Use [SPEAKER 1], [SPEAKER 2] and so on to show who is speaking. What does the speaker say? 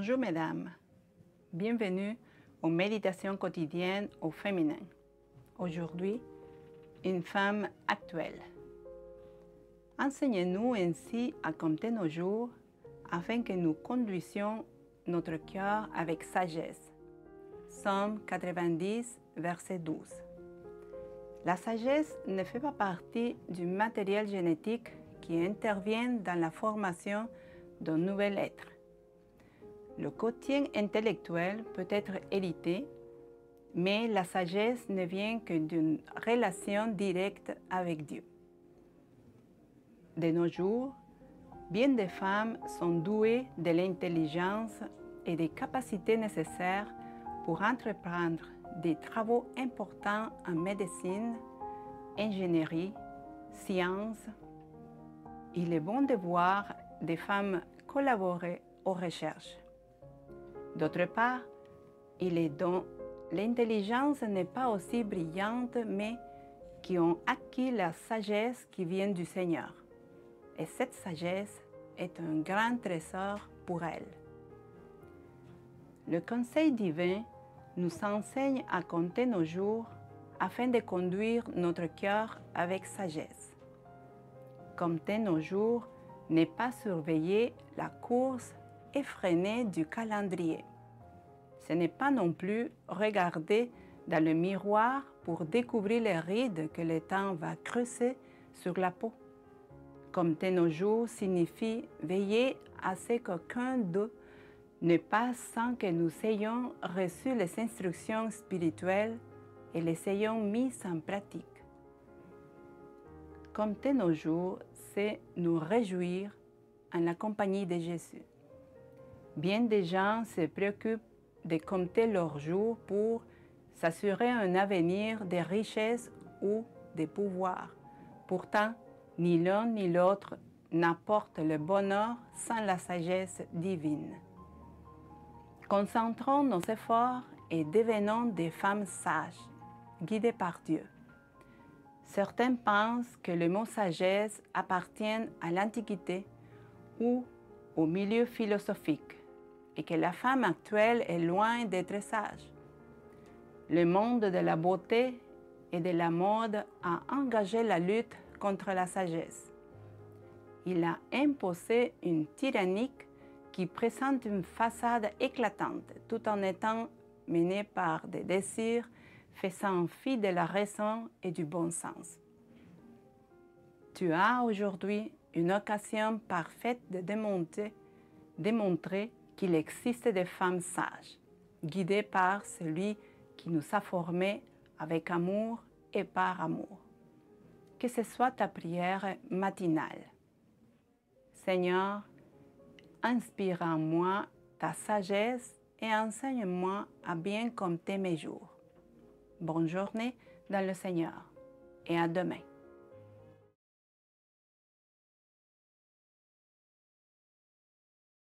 [SPEAKER 1] Bonjour mesdames, bienvenue aux méditations quotidiennes au féminin. Aujourd'hui, une femme actuelle. Enseignez-nous ainsi à compter nos jours afin que nous conduisions notre cœur avec sagesse. Psaume 90, verset 12. La sagesse ne fait pas partie du matériel génétique qui intervient dans la formation d'un nouvel être. Le quotient intellectuel peut être hérité, mais la sagesse ne vient que d'une relation directe avec Dieu. De nos jours, bien des femmes sont douées de l'intelligence et des capacités nécessaires pour entreprendre des travaux importants en médecine, ingénierie, sciences. Il est bon de voir des femmes collaborer aux recherches. D'autre part, il est dont l'intelligence n'est pas aussi brillante, mais qui ont acquis la sagesse qui vient du Seigneur. Et cette sagesse est un grand trésor pour elles. Le conseil divin nous enseigne à compter nos jours afin de conduire notre cœur avec sagesse. Compter nos jours n'est pas surveiller la course effrénée du calendrier. Ce n'est pas non plus regarder dans le miroir pour découvrir les rides que le temps va creuser sur la peau. Compter nos jours signifie veiller à ce qu'aucun d'eux ne passe sans que nous ayons reçu les instructions spirituelles et les ayons mises en pratique. Compter nos jours, c'est nous réjouir en la compagnie de Jésus. Bien des gens se préoccupent de compter leurs jours pour s'assurer un avenir de richesse ou de pouvoir. Pourtant, ni l'un ni l'autre n'apporte le bonheur sans la sagesse divine. Concentrons nos efforts et devenons des femmes sages, guidées par Dieu. Certains pensent que le mot sagesse appartient à l'Antiquité ou au milieu philosophique et que la femme actuelle est loin d'être sage. Le monde de la beauté et de la mode a engagé la lutte contre la sagesse. Il a imposé une tyrannie qui présente une façade éclatante tout en étant menée par des désirs faisant fi de la raison et du bon sens. Tu as aujourd'hui une occasion parfaite de démontrer qu'il existe des femmes sages, guidées par celui qui nous a formés avec amour et par amour. Que ce soit ta prière matinale. Seigneur, inspire en moi ta sagesse et enseigne-moi à bien compter mes jours. Bonne journée dans le Seigneur et à demain.